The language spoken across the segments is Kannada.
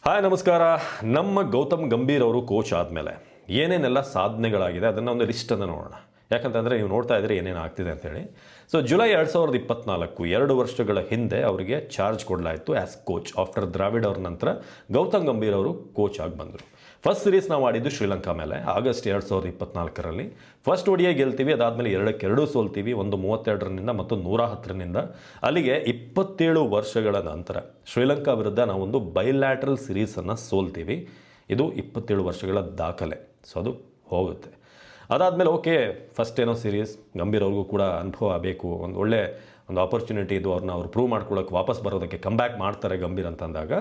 ಹಾಯ್ ನಮಸ್ಕಾರ. ನಮ್ಮ ಗೌತಮ್ ಗಂಭೀರ್ ಅವರು ಕೋಚ್ ಆದಮೇಲೆ ಏನೇನೆಲ್ಲ ಸಾಧನೆಗಳಾಗಿದೆ ಅದನ್ನು ಒಂದು ಲಿಸ್ಟನ್ನು ನೋಡೋಣ. ಯಾಕಂತಂದರೆ ನೀವು ನೋಡ್ತಾ ಇದ್ದರೆ ಏನೇನು ಆಗ್ತಿದೆ ಅಂತೇಳಿ. ಸೊ ಜುಲೈ 2024 2 ವರ್ಷಗಳ ಹಿಂದೆ ಅವರಿಗೆ ಚಾರ್ಜ್ ಕೊಡಲಾಯಿತು ಆ್ಯಸ್ ಕೋಚ್. ಆಫ್ಟರ್ ದ್ರಾವಿಡ್ ಅವ್ರ ನಂತರ ಗೌತಮ್ ಗಂಭೀರ್ ಅವರು ಕೋಚ್ ಆಗಿ ಬಂದರು. ಫಸ್ಟ್ ಸೀರೀಸ್ ನಾವು ಆಡಿದ್ದು ಶ್ರೀಲಂಕಾ ಮೇಲೆ ಆಗಸ್ಟ್ 2024ರಲ್ಲಿ. ಫಸ್ಟ್ ODI ಗೆಲ್ತೀವಿ, ಅದಾದಮೇಲೆ 2-2 ಸೋಲ್ತೀವಿ, ಒಂದು 32 ರನ್ನಿಂದ ಮತ್ತು 110 ರನ್ನಿಂದ. ಅಲ್ಲಿಗೆ 27 ವರ್ಷಗಳ ನಂತರ ಶ್ರೀಲಂಕಾ ವಿರುದ್ಧ ನಾವೊಂದು ಬೈಲ್ಯಾಟ್ರಲ್ ಸೀರೀಸನ್ನು ಸೋಲ್ತೀವಿ. ಇದು 27 ವರ್ಷಗಳ ದಾಖಲೆ. ಸೊ ಅದು ಹೋಗುತ್ತೆ. ಅದಾದಮೇಲೆ ಓಕೆ, ಫಸ್ಟ್ ಏನೋ ಸೀರೀಸ್, ಗಂಭೀರ್ ಅವ್ರಿಗೂ ಕೂಡ ಅನುಭವ ಬೇಕು, ಒಂದು ಒಳ್ಳೆ ಒಂದು ಆಪರ್ಚುನಿಟಿ ಇದು, ಅವ್ರು ಪ್ರೂವ್ ಮಾಡ್ಕೊಳ್ಳೋಕೆ ವಾಪಸ್ ಬರೋದಕ್ಕೆ ಕಮ್ಬ್ಯಾಕ್ ಮಾಡ್ತಾರೆ ಗಂಭೀರ್ ಅಂತಂದಾಗ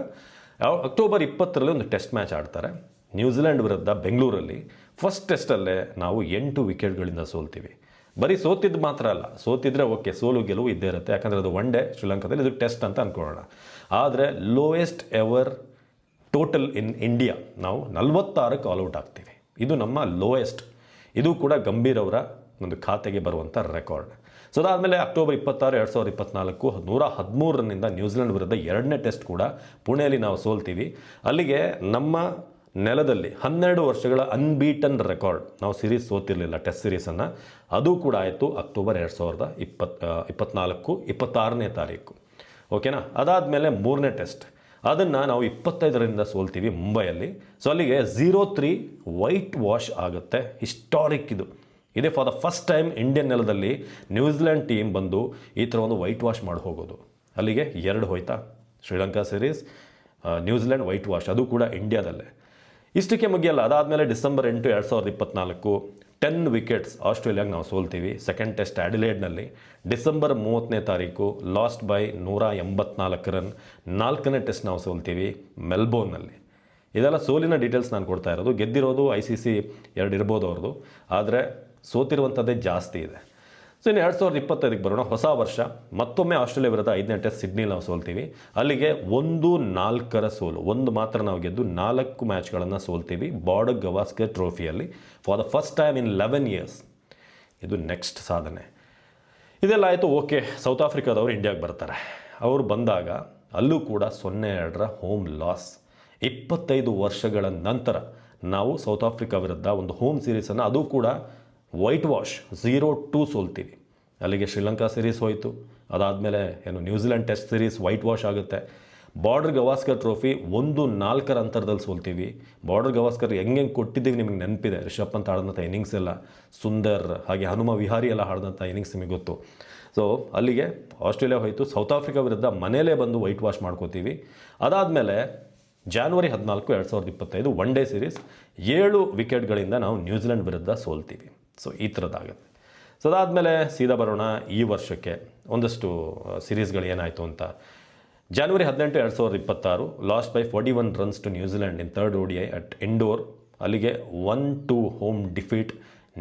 ಅಕ್ಟೋಬರ್ 20ರಲ್ಲಿ ಒಂದು ಟೆಸ್ಟ್ ಮ್ಯಾಚ್ ಆಡ್ತಾರೆ ನ್ಯೂಜಿಲೆಂಡ್ ವಿರುದ್ಧ ಬೆಂಗಳೂರಲ್ಲಿ. ಫಸ್ಟ್ ಟೆಸ್ಟಲ್ಲೇ ನಾವು 8 ವಿಕೆಟ್ಗಳಿಂದ ಸೋಲ್ತೀವಿ. ಬರೀ ಸೋತಿದ್ದು ಮಾತ್ರ ಅಲ್ಲ, ಸೋತಿದ್ರೆ ಓಕೆ, ಸೋಲು ಗೆಲುವು ಇದ್ದೇ ಇರುತ್ತೆ, ಯಾಕಂದರೆ ಅದು ಒನ್ ಡೇ ಶ್ರೀಲಂಕಾದಲ್ಲಿ, ಇದು ಟೆಸ್ಟ್ ಅಂತ ಅಂದ್ಕೊಳ್ಳೋಣ. ಆದರೆ lowest ever total in India ನಾವು 46ಕ್ಕೆ ಆಲ್ಔಟ್ ಆಗ್ತೀವಿ. ಇದು ನಮ್ಮ ಲೋಯೆಸ್ಟ್. ಇದು ಕೂಡ ಗಂಭೀರ್ ಅವರ ಒಂದು ಖಾತೆಗೆ ಬರುವಂಥ ರೆಕಾರ್ಡ್. ಸೊ ಅದಾದಮೇಲೆ ಅಕ್ಟೋಬರ್ 26, 2024 113 ರನ್ನಿಂದ ನ್ಯೂಜಿಲೆಂಡ್ ವಿರುದ್ಧ 2ನೇ ಟೆಸ್ಟ್ ಕೂಡ ಪುಣೆಯಲ್ಲಿ ನಾವು ಸೋಲ್ತೀವಿ. ಅಲ್ಲಿಗೆ ನಮ್ಮ ನೆಲದಲ್ಲಿ 12 ವರ್ಷಗಳ ಅನ್ಬೀಟನ್ ರೆಕಾರ್ಡ್, ನಾವು ಸೀರೀಸ್ ಸೋತಿರಲಿಲ್ಲ ಟೆಸ್ಟ್ ಸೀರೀಸನ್ನು, ಅದು ಕೂಡ ಆಯಿತು ಅಕ್ಟೋಬರ್ 2024 26ನೇ ತಾರೀಕು. ಓಕೆನಾ. ಅದಾದಮೇಲೆ 3ನೇ ಟೆಸ್ಟ್, ಅದನ್ನು ನಾವು 25ರಿಂದ ಸೋಲ್ತೀವಿ ಮುಂಬೈಯಲ್ಲಿ. ಸೊ ಅಲ್ಲಿಗೆ 0-3 ವೈಟ್ ವಾಶ್ ಆಗುತ್ತೆ. ಹಿಸ್ಟಾರಿಕ್ ಇದು. ಇದೇ for the first time Indian ನೆಲದಲ್ಲಿ ನ್ಯೂಜಿಲೆಂಡ್ ಟೀಮ್ ಬಂದು ಈ ಥರ ಒಂದು ವೈಟ್ ವಾಶ್ ಮಾಡಿ ಹೋಗೋದು. ಅಲ್ಲಿಗೆ 2 ಹೋಯ್ತಾ Sri Lanka series, New Zealand white wash, ಅದು ಕೂಡ ಇಂಡಿಯಾದಲ್ಲೇ. ಇಷ್ಟಕ್ಕೆ ಮುಗಿಯಲ್ಲ. ಅದಾದಮೇಲೆ ಡಿಸೆಂಬರ್ 8, 2024 10 ವಿಕೆಟ್ಸ್ ಆಸ್ಟ್ರೇಲಿಯಾಗೆ ನಾವು ಸೋಲ್ತೀವಿ ಸೆಕೆಂಡ್ ಟೆಸ್ಟ್ ಆಡಿಲೇಡ್ನಲ್ಲಿ. ಡಿಸೆಂಬರ್ 30ನೇ ತಾರೀಕು ಲಾಸ್ಟ್ ಬೈ 184 ರನ್ 4ನೇ ಟೆಸ್ಟ್ ನಾವು ಸೋಲ್ತೀವಿ ಮೆಲ್ಬೋರ್ನ್ನಲ್ಲಿ. ಇದೆಲ್ಲ ಸೋಲಿನ ಡೀಟೇಲ್ಸ್ ನಾನು ಕೊಡ್ತಾ ಇರೋದು. ಗೆದ್ದಿರೋದು ICC 2 ಇರ್ಬೋದು ಅವ್ರದ್ದು, ಆದರೆ ಸೋತಿರುವಂಥದ್ದೇ ಜಾಸ್ತಿ ಇದೆ. ಸೊ ಇನ್ನು 2025ಗೆ ಬರೋಣ, ಹೊಸ ವರ್ಷ. ಮತ್ತೊಮ್ಮೆ ಆಸ್ಟ್ರೇಲಿಯಾ ವಿರುದ್ಧ 5ನೇ ಟೆಸ್ಟ್ ಸಿಡ್ನಿಲಿ ನಾವು ಸೋಲ್ತೀವಿ. ಅಲ್ಲಿಗೆ 1-4 ಸೋಲು, ಒಂದು ಮಾತ್ರ ನಾವು ಗೆದ್ದು 4 ಮ್ಯಾಚ್ಗಳನ್ನು ಸೋಲ್ತೀವಿ ಬಾರ್ಡರ್ ಗವಾಸ್ಕರ್ ಟ್ರೋಫಿಯಲ್ಲಿ for the first time in 11 years. ಇದು ನೆಕ್ಸ್ಟ್ ಸಾಧನೆ. ಇದೆಲ್ಲ ಆಯಿತು. ಓಕೆ, ಸೌತ್ ಆಫ್ರಿಕಾದವರು ಇಂಡಿಯಾಗೆ ಬರ್ತಾರೆ. ಅವರು ಬಂದಾಗ ಅಲ್ಲೂ ಕೂಡ 0-2 ಹೋಮ್ ಲಾಸ್. 25 ವರ್ಷಗಳ ನಂತರ ನಾವು ಸೌತ್ ಆಫ್ರಿಕಾ ವಿರುದ್ಧ ಒಂದು ಹೋಮ್ ಸೀರೀಸನ್ನು, ಅದು ಕೂಡ ವೈಟ್ ವಾಶ್ 0-2 ಸೋಲ್ತೀವಿ. ಅಲ್ಲಿಗೆ ಶ್ರೀಲಂಕಾ ಸೀರೀಸ್ ಹೋಯಿತು. ಅದಾದಮೇಲೆ ಏನು New Zealand test series white wash ಆಗುತ್ತೆ. ಬಾರ್ಡರ್ ಗವಾಸ್ಕರ್ ಟ್ರೋಫಿ 1-4 ಅಂತರದಲ್ಲಿ ಸೋಲ್ತೀವಿ. ಬಾರ್ಡರ್ ಗವಾಸ್ಕರ್ ಹೆಂಗೆ ಕೊಟ್ಟಿದ್ದೀವಿ ನಿಮಗೆ ನೆನಪಿದೆ. ರಿಷಬ್ ಪಂತ್ ಆಡಿದಂಥ ಇನ್ನಿಂಗ್ಸ್ ಎಲ್ಲ, ಸುಂದರ್ ಹಾಗೆ ಹನುಮ ವಿಹಾರಿ ಎಲ್ಲ ಆಡಿದಂಥ ಇನ್ನಿಂಗ್ಸ್ ನಿಮಗೆ ಗೊತ್ತು. ಸೊ ಅಲ್ಲಿಗೆ ಆಸ್ಟ್ರೇಲಿಯಾ ಹೋಯಿತು. ಸೌತ್ ಆಫ್ರಿಕಾ ವಿರುದ್ಧ ಮನೆಯಲ್ಲೇ ಬಂದು ವೈಟ್ ವಾಶ್ ಮಾಡ್ಕೋತೀವಿ. ಅದಾದಮೇಲೆ ಜನವರಿ 14, 2025 ಒನ್ ಡೇ ಸೀರೀಸ್ 7 ವಿಕೆಟ್ಗಳಿಂದ ನಾವು ನ್ಯೂಜಿಲೆಂಡ್ ವಿರುದ್ಧ ಸೋಲ್ತೀವಿ. ಸೊ ಈ ಥರದ್ದಾಗುತ್ತೆ. ಸೊ ಅದಾದಮೇಲೆ ಸೀದಾ ಬರೋಣ ಈ ವರ್ಷಕ್ಕೆ, ಒಂದಷ್ಟು ಸೀರೀಸ್ಗಳು ಏನಾಯಿತು ಅಂತ. January 18, 2026 lost by 41 runs to New Zealand in 3rd ODI at Indore. ಅಲ್ಲಿಗೆ 1-2 ಹೋಮ್ ಡಿಫೀಟ್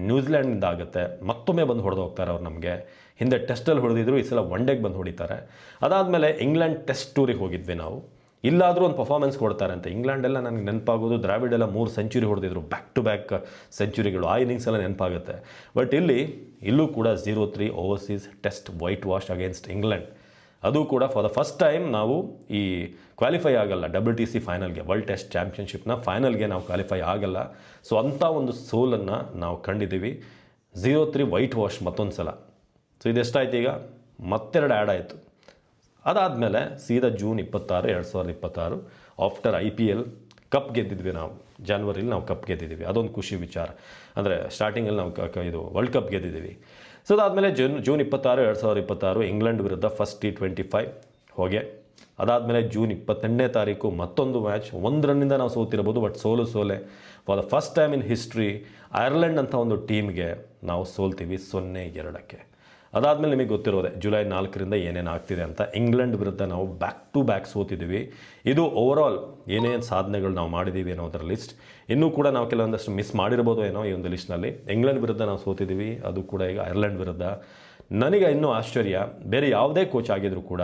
ನ್ಯೂಜಿಲೆಂಡಿಂದ ಆಗುತ್ತೆ. ಮತ್ತೊಮ್ಮೆ ಬಂದು ಹೊಡೆದು ಹೋಗ್ತಾರೆ ಅವ್ರು. ನಮಗೆ ಹಿಂದೆ ಟೆಸ್ಟಲ್ಲಿ ಹೊಡೆದಿದ್ರು, ಈ ಸಲ ಒನ್ ಡೇಗೆ ಬಂದು ಹೊಡಿತಾರೆ. ಅದಾದಮೇಲೆ ಇಂಗ್ಲೆಂಡ್ ಟೆಸ್ಟ್ ಟೂರಿಗೆ ಹೋಗಿದ್ವಿ ನಾವು. ಇಲ್ಲಾದರೂ ಒಂದು ಪರ್ಫಾರ್ಮೆನ್ಸ್ ಕೊಡ್ತಾರೆ ಅಂತ. ಇಂಗ್ಲೆಂಡೆಲ್ಲ ನನಗೆ ನೆನಪಾಗೋದು, ದ್ರಾವಿಡ್ ಎಲ್ಲ 3 ಸೆಂಚುರಿ ಹೊಡೆದಿದ್ರು, ಬ್ಯಾಕ್ ಟು ಬ್ಯಾಕ್ ಸೆಂಚುರಿಗಳು, ಆ ಇನ್ನಿಂಗ್ಸ್ ಎಲ್ಲ ನೆನಪಾಗುತ್ತೆ. ಬಟ್ ಇಲ್ಲೂ ಕೂಡ 0-3 overseas test white wash against England. ಅದು ಕೂಡ ಫಾರ್ ದ ಫಸ್ಟ್ ಟೈಮ್ ನಾವು ಈ ಕ್ವಾಲಿಫೈ ಆಗಲ್ಲ WTC ಫೈನಲ್ಗೆ, ವರ್ಲ್ಡ್ ಟೆಸ್ಟ್ ಚಾಂಪಿಯನ್ಶಿಪ್ನ ಫೈನಲ್ಗೆ ನಾವು ಕ್ವಾಲಿಫೈ ಆಗಲ್ಲ. ಸೊ ಅಂಥ ಒಂದು ಸೋಲನ್ನು ನಾವು ಕಂಡಿದ್ದೀವಿ. 0-3 ವೈಟ್ ವಾಶ್ ಮತ್ತೊಂದು ಸಲ. ಸೊ ಇದೆಷ್ಟಾಯ್ತು ಈಗ, ಮತ್ತೆರಡು ಆ್ಯಡ್ ಆಯಿತು. ಅದಾದಮೇಲೆ ಸೀದಾ ಜೂನ್ 26, 2026 ಆಫ್ಟರ್ IPL ಕಪ್ ಗೆದ್ದಿದ್ವಿ ನಾವು. ಜನವರಿಲಿ ನಾವು ಕಪ್ ಗೆದ್ದಿದ್ದೀವಿ, ಅದೊಂದು ಖುಷಿ ವಿಚಾರ. ಅಂದರೆ ಸ್ಟಾರ್ಟಿಂಗಲ್ಲಿ ನಾವು ಇದು ವರ್ಲ್ಡ್ ಕಪ್ ಗೆದ್ದಿದ್ದೀವಿ. ಸೊ ಅದಾದಮೇಲೆ ಜೂನ್ 26, 2026 ಇಂಗ್ಲೆಂಡ್ ವಿರುದ್ಧ ಫಸ್ಟ್ T25 ಹೋಗೆ. ಅದಾದಮೇಲೆ ಜೂನ್ 28ನೇ ತಾರೀಕು ಮತ್ತೊಂದು ಮ್ಯಾಚ್, 1 ರನ್ನಿಂದ ನಾವು ಸೋತಿರ್ಬೋದು, ಬಟ್ ಸೋಲೆ. For the first time in history Ireland ಅಂತ ಒಂದು ಟೀಮ್ಗೆ ನಾವು ಸೋಲ್ತೀವಿ 0-2ಕ್ಕೆ. ಅದಾದಮೇಲೆ ನಿಮಗೆ ಗೊತ್ತಿರೋದೆ ಜುಲೈ 4ರಿಂದ ಏನೇನು ಆಗ್ತಿದೆ ಅಂತ. ಇಂಗ್ಲೆಂಡ್ ವಿರುದ್ಧ ನಾವು ಬ್ಯಾಕ್ ಟು ಬ್ಯಾಕ್ ಸೋತಿದ್ದೀವಿ. ಇದು ಓವರಾಲ್ ಏನೇನು ಸಾಧನೆಗಳು ನಾವು ಮಾಡಿದ್ದೀವಿ ಅನ್ನೋದರ ಲಿಸ್ಟ್. ಇನ್ನೂ ಕೂಡ ನಾವು ಕೆಲವೊಂದಷ್ಟು ಮಿಸ್ ಮಾಡಿರ್ಬೋದು ಏನೋ ಈ ಒಂದು ಲಿಸ್ಟ್ನಲ್ಲಿ. ಇಂಗ್ಲೆಂಡ್ ವಿರುದ್ಧ ನಾವು ಸೋತಿದ್ದೀವಿ, ಅದು ಕೂಡ ಈಗ ಐರ್ಲೆಂಡ್ ವಿರುದ್ಧ. ನನಗೆ ಇನ್ನೂ ಆಶ್ಚರ್ಯ, ಬೇರೆ ಯಾವುದೇ ಕೋಚ್ ಆಗಿದ್ರು ಕೂಡ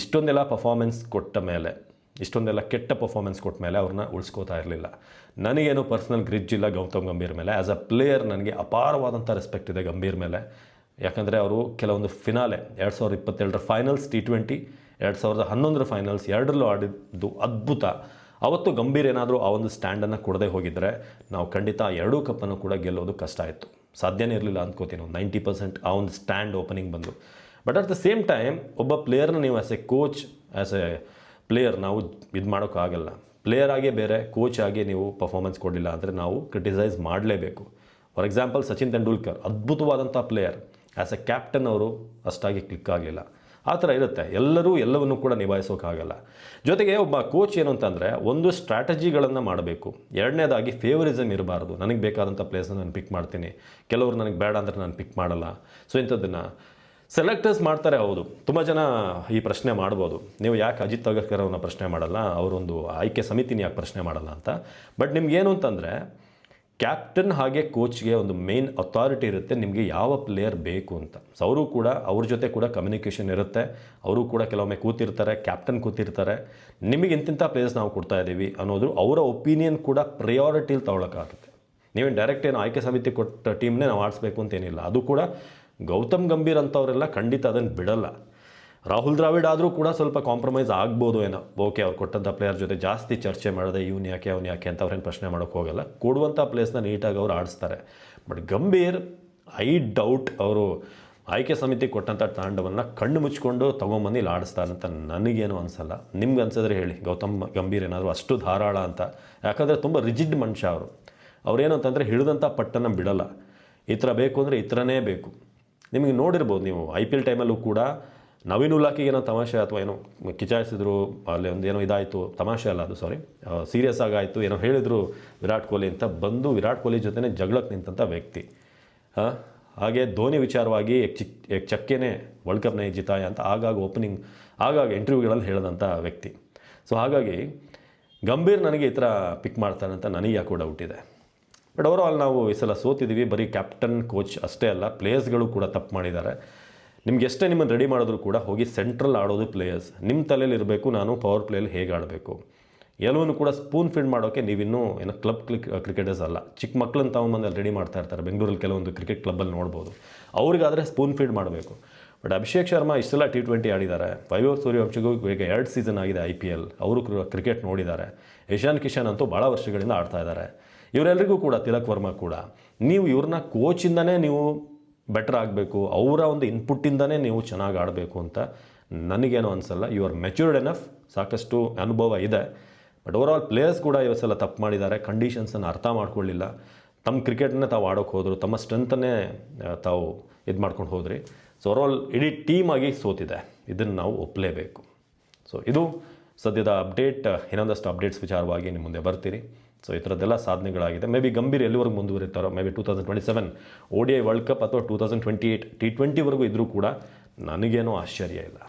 ಇಷ್ಟೊಂದೆಲ್ಲ ಪರ್ಫಾರ್ಮೆನ್ಸ್ ಕೊಟ್ಟ ಮೇಲೆ, ಇಷ್ಟೊಂದೆಲ್ಲ ಕೆಟ್ಟ ಪರ್ಫಾರ್ಮೆನ್ಸ್ ಕೊಟ್ಟ ಮೇಲೆ ಅವ್ರನ್ನ ಉಳಿಸ್ಕೋತಾ ಇರಲಿಲ್ಲ. ನನಗೇನು ಪರ್ಸ್ನಲ್ ಗ್ರಿಡ್ಜ್ ಇಲ್ಲ ಗೌತಮ್ ಗಂಭೀರ್ ಮೇಲೆ. ಆ್ಯಸ್ ಅ ಪ್ಲೇಯರ್ ನನಗೆ ಅಪಾರವಾದಂಥ ರೆಸ್ಪೆಕ್ಟ್ ಇದೆ ಗಂಭೀರ್ ಮೇಲೆ. ಯಾಕಂದರೆ ಅವರು ಕೆಲವೊಂದು ಫಿನಾಲೆ 2027 ಫೈನಲ್ಸ್ T20, 2011 ಫೈನಲ್ಸ್ 2ರಲ್ಲೂ ಆಡಿದ್ದು ಅದ್ಭುತ. ಅವತ್ತು ಗಂಭೀರ್ ಏನಾದರೂ ಆ ಒಂದು ಸ್ಟ್ಯಾಂಡನ್ನು ಕೊಡದೆ ಹೋಗಿದ್ದರೆ ನಾವು ಖಂಡಿತ ಆ ಎರಡೂ ಕಪ್ಪನ್ನು ಕೂಡ ಗೆಲ್ಲೋದು ಕಷ್ಟ ಆಯಿತು. ಸಾಧ್ಯನೇ ಇರಲಿಲ್ಲ ಅಂದ್ಕೋತೀನಿ. 90% ಆ ಒಂದು ಸ್ಟ್ಯಾಂಡ್ ಓಪನಿಂಗ್ ಬಂದು. But at the same time ಒಬ್ಬ ಪ್ಲೇಯರ್ನ ನೀವು as A coach, as A player ನಾವು ಇದು ಮಾಡೋಕ್ಕಾಗಲ್ಲ. ಪ್ಲೇಯರ್ ಆಗೇ ಬೇರೆ, ಕೋಚ್ ಆಗಿ ನೀವು ಪರ್ಫಾರ್ಮೆನ್ಸ್ ಕೊಡಲಿಲ್ಲ ಅಂದರೆ ನಾವು ಕ್ರಿಟಿಸೈಸ್ ಮಾಡಲೇಬೇಕು. ಫಾರ್ ಎಕ್ಸಾಂಪಲ್ ಸಚಿನ್ ತೆಂಡೂಲ್ಕರ್ ಅದ್ಭುತವಾದಂಥ ಪ್ಲೇಯರ್, ಆ್ಯಸ್ ಎ ಕ್ಯಾಪ್ಟನ್ ಅವರು ಅಷ್ಟಾಗಿ ಕ್ಲಿಕ್ ಆಗಲಿಲ್ಲ. ಆ ಥರ ಇರುತ್ತೆ. ಎಲ್ಲರೂ ಎಲ್ಲವನ್ನೂ ಕೂಡ ನಿಭಾಯಿಸೋಕ್ಕಾಗಲ್ಲ. ಜೊತೆಗೆ ಒಬ್ಬ ಕೋಚ್ ಏನು ಅಂತಂದರೆ ಒಂದು ಸ್ಟ್ರಾಟಜಿಗಳನ್ನು ಮಾಡಬೇಕು. ಎರಡನೇದಾಗಿ ಫೇವರಿಸಮ್ ಇರಬಾರ್ದು. ನನಗೆ ಬೇಕಾದಂಥ ಪ್ಲೇಸ್ನ ನಾನು ಪಿಕ್ ಮಾಡ್ತೀನಿ, ಕೆಲವರು ನನಗೆ ಬೇಡ ಅಂದರೆ ನಾನು ಪಿಕ್ ಮಾಡಲ್ಲ. ಸೊ ಇಂಥದ್ದನ್ನು ಸೆಲೆಕ್ಟರ್ಸ್ ಮಾಡ್ತಾರೆ. ಹೌದು, ತುಂಬ ಜನ ಈ ಪ್ರಶ್ನೆ ಮಾಡ್ಬೋದು, ನೀವು ಯಾಕೆ ಅಜಿತ್ ಅಗರ್ಕರ್ ಅವ್ರನ್ನ ಪ್ರಶ್ನೆ ಮಾಡಲ್ಲ, ಅವರೊಂದು ಆಯ್ಕೆ ಸಮಿತಿನ ಯಾಕೆ ಪ್ರಶ್ನೆ ಮಾಡಲ್ಲ ಅಂತ. ಬಟ್ ನಿಮ್ಗೇನು ಅಂತಂದರೆ ಕ್ಯಾಪ್ಟನ್ ಹಾಗೆ ಕೋಚ್ಗೆ ಒಂದು ಮೇನ್ ಅಥಾರಿಟಿ ಇರುತ್ತೆ, ನಿಮಗೆ ಯಾವ ಪ್ಲೇಯರ್ ಬೇಕು ಅಂತ. ಸೊ ಅವರು ಕೂಡ ಅವ್ರ ಜೊತೆ ಕೂಡ ಕಮ್ಯುನಿಕೇಷನ್ ಇರುತ್ತೆ. ಅವರು ಕೂಡ ಕೆಲವೊಮ್ಮೆ ಕೂತಿರ್ತಾರೆ, ಕ್ಯಾಪ್ಟನ್ ಕೂತಿರ್ತಾರೆ, ನಿಮಗೆ ಇಂತಿಂಥ ಪ್ಲೇಯರ್ಸ್ ನಾವು ಕೊಡ್ತಾ ಇದ್ದೀವಿ ಅನ್ನೋದು ಅವರ ಒಪಿನಿಯನ್ ಕೂಡ ಪ್ರಯಾರಿಟಿಲಿ ತಗೊಳಕ್ಕಾಗುತ್ತೆ. ನೀವೇನು ಡೈರೆಕ್ಟ್ ಏನು ಆಯ್ಕೆ ಸಮಿತಿ ಕೊಟ್ಟ ಟೀಮ್ನೇ ನಾವು ಆಡಿಸ್ಬೇಕು ಅಂತೇನಿಲ್ಲ. ಅದು ಕೂಡ ಗೌತಮ್ ಗಂಭೀರ್ ಅಂತವರೆಲ್ಲ ಖಂಡಿತ ಅದನ್ನು ಬಿಡಲ್ಲ. ರಾಹುಲ್ ದ್ರಾವಿಡ್ ಆದರೂ ಕೂಡ ಸ್ವಲ್ಪ ಕಾಂಪ್ರಮೈಸ್ ಆಗ್ಬೋದು ಏನೋ. ಓಕೆ, ಅವ್ರು ಕೊಟ್ಟಂಥ ಪ್ಲೇಯರ್ ಜೊತೆ ಜಾಸ್ತಿ ಚರ್ಚೆ ಮಾಡೋದೆ, ಇವ್ನು ಯಾಕೆ ಅವ್ನು ಯಾಕೆ ಅಂತ ಅವ್ರೇನು ಪ್ರಶ್ನೆ ಮಾಡೋಕ್ಕೆ ಹೋಗಲ್ಲ. ಕೊಡುವಂಥ ಪ್ಲೇಸ್ನ ನೀಟಾಗಿ ಅವ್ರು ಆಡಿಸ್ತಾರೆ. ಬಟ್ ಗಂಭೀರ್ ಐ ಡೌಟ್ ಅವರು ಆಯ್ಕೆ ಸಮಿತಿ ಕೊಟ್ಟಂಥ ತಾಂಡವನ್ನು ಕಣ್ಣು ಮುಚ್ಕೊಂಡು ತೊಗೊಂಬಂದು ಇಲ್ಲಿ ಆಡಿಸ್ತಾರೆ ಅಂತ ನನಗೇನು ಅನಿಸಲ್ಲ. ನಿಮ್ಗೆ ಅನ್ಸಿದ್ರೆ ಹೇಳಿ, ಗೌತಮ್ ಗಂಭೀರ್ ಏನಾದರೂ ಅಷ್ಟು ಧಾರಾಳ ಅಂತ. ಯಾಕಂದರೆ ತುಂಬ ರಿಜಿಡ್ ಮನುಷ್ಯ ಅವರು. ಅವ್ರೇನು ಅಂತಂದರೆ ಹಿಡಿದಂಥ ಪಟ್ಟನ್ನು ಬಿಡಲ್ಲ. ಈ ಥರ ಬೇಕು ಅಂದರೆ ಈ ಥರನೇ ಬೇಕು. ನಿಮಗೆ ನೋಡಿರ್ಬೋದು ನೀವು IPL ಟೈಮಲ್ಲೂ ಕೂಡ ನವೀನ್ ಉಲ್ಲಾಕಿಗೆ ಏನೋ ತಮಾಷೆ ಅಥವಾ ಏನೋ ಕಿಚಾಯಿಸಿದ್ರು, ಅಲ್ಲಿ ಒಂದು ಏನೋ ಇದಾಯಿತು, ತಮಾಷೆ ಅಲ್ಲ ಅದು, ಸಾರಿ, ಸೀರಿಯಸ್ ಆಗಾಯಿತು, ಏನೋ ಹೇಳಿದರು ವಿರಾಟ್ ಕೊಹ್ಲಿ ಅಂತ, ಬಂದು ವಿರಾಟ್ ಕೊಹ್ಲಿ ಜೊತೆ ಜಗಳಕ್ಕೆ ನಿಂತಂಥ ವ್ಯಕ್ತಿ. ಹಾಗೆ ಧೋನಿ ವಿಚಾರವಾಗಿ ಚಕ್ಕೇನೆ ವರ್ಲ್ಡ್ ಕಪ್ನ ಜಿತಾಯ ಅಂತ ಆಗಾಗ ಇಂಟರ್ವ್ಯೂಗಳಲ್ಲಿ ಹೇಳಿದಂಥ ವ್ಯಕ್ತಿ. ಸೊ ಹಾಗಾಗಿ ಗಂಭೀರ್ ನನಗೆ ಈ ಥರ ಪಿಕ್ ಮಾಡ್ತಾನೆ ಅಂತ ನನಗೆ ಯಾಕೋ ಡೌಟ್ ಇದೆ. ಬಟ್ ಓವರಾಲ್ ನಾವು ಈ ಸಲ ಸೋತಿದ್ದೀವಿ. ಬರೀ ಕ್ಯಾಪ್ಟನ್ ಕೋಚ್ ಅಷ್ಟೇ ಅಲ್ಲ, ಪ್ಲೇಯರ್ಸ್ಗಳು ಕೂಡ ತಪ್ಪು ಮಾಡಿದ್ದಾರೆ. ನಿಮ್ಗೆ ಎಷ್ಟೇ ನಿಮ್ಮನ್ನು ರೆಡಿ ಮಾಡಿದ್ರು ಕೂಡ ಹೋಗಿ ಸೆಂಟ್ರಲ್ ಆಡೋದು ಪ್ಲೇಯರ್ಸ್. ನಿಮ್ಮ ತಲೆಯಲ್ಲಿ ಇರಬೇಕು, ನಾನು ಪವರ್ ಪ್ಲೇಯಲ್ಲಿ ಹೇಗೆ ಆಡಬೇಕು. ಎಲ್ಲವನ್ನೂ ಕೂಡ ಸ್ಪೂನ್ ಫೀಡ್ ಮಾಡೋಕ್ಕೆ ನೀವಿನ್ನೂ ಏನೋ ಕ್ರಿಕೆಟರ್ಸ್ ಅಲ್ಲ. ಚಿಕ್ಕ ಮಕ್ಕಳನ್ನ ತಗೊಂಬಂದಲ್ಲಿ ರೆಡಿ ಮಾಡ್ತಾ ಇರ್ತಾರೆ. ಬೆಂಗಳೂರಲ್ಲಿ ಕೆಲವೊಂದು ಕ್ರಿಕೆಟ್ ಕ್ಲಬ್ಬಲ್ಲಿ ನೋಡ್ಬೋದು. ಅವ್ರಿಗಾದರೆ ಸ್ಪೂನ್ ಫೀಡ್ ಮಾಡಬೇಕು. ಬಟ್ ಅಭಿಷೇಕ್ ಶರ್ಮಾ ಇಷ್ಟೆಲ್ಲ T20 ಆಡಿದ್ದಾರೆ. ವೈಭವ್ ಸೂರ್ಯವಂಶಿಗೂ ಈಗ 2 ಸೀಸನ್ ಆಗಿದೆ IPL. ಅವರು ಕ್ರಿಕೆಟ್ ನೋಡಿದ್ದಾರೆ. ಇಶಾನ್ ಕಿಶನ್ ಅಂತೂ ಭಾಳ ವರ್ಷಗಳಿಂದ ಆಡ್ತಾ ಇದ್ದಾರೆ. ಇವರೆಲ್ಲರಿಗೂ ಕೂಡ, ತಿಲಕ್ ವರ್ಮಾ ಕೂಡ, ನೀವು ಇವ್ರನ್ನ ಕೋಚಿಂದನೇ ನೀವು ಬೆಟರ್ ಆಗಬೇಕು, ಅವರ ಒಂದು ಇನ್ಪುಟ್ಟಿಂದನೇ ನೀವು ಚೆನ್ನಾಗಿ ಆಡಬೇಕು ಅಂತ ನನಗೇನು ಅನಿಸಲ್ಲ. ಯು ಆರ್ ಮೆಚ್ಯೂರ್ಡ್ ಎನಫ್, ಸಾಕಷ್ಟು ಅನುಭವ ಇದೆ. ಬಟ್ ಓವರಾಲ್ ಪ್ಲೇಯರ್ಸ್ ಕೂಡ ಇವತ್ತೆಲ್ಲ ತಪ್ಪು ಮಾಡಿದ್ದಾರೆ. ಕಂಡೀಷನ್ಸನ್ನು ಅರ್ಥ ಮಾಡ್ಕೊಳ್ಳಿಲ್ಲ. ತಮ್ಮ ಕ್ರಿಕೆಟನ್ನೇ ತಾವು ಆಡೋಕ್ಕೆ ಹೋದರು, ತಮ್ಮ ಸ್ಟ್ರೆಂತನ್ನೇ ತಾವು ಇದು ಮಾಡ್ಕೊಂಡು ಹೋದ್ರಿ. ಸೊ ಓವರಾಲ್ ಇಡೀ ಟೀಮಾಗಿ ಸೋತಿದೆ. ಇದನ್ನು ನಾವು ಒಪ್ಪಲೇಬೇಕು. ಸೊ ಇದು ಸದ್ಯದ ಅಪ್ಡೇಟ್. ಇನ್ನೊಂದಷ್ಟು ಅಪ್ಡೇಟ್ಸ್ ವಿಚಾರವಾಗಿ ನಿಮ್ಮ ಮುಂದೆ ಬರ್ತೀರಿ. ಸೊ ಈ ಥರದ್ದೆಲ್ಲ ಸಾಧನೆಗಳಾಗಿದೆ. ಮೇ ಬಿ ಗಂಭೀರ್ ಎಲ್ಲಿವರೆಗೂ ಮುಂದುವರಿತಾರೋ, maybe 2027 ODI world cup ಅಥವಾ 2028 T20ವರೆಗೂ ಇದ್ದರೂ ಕೂಡ ನನಗೇನೂ ಆಶ್ಚರ್ಯ ಇಲ್ಲ.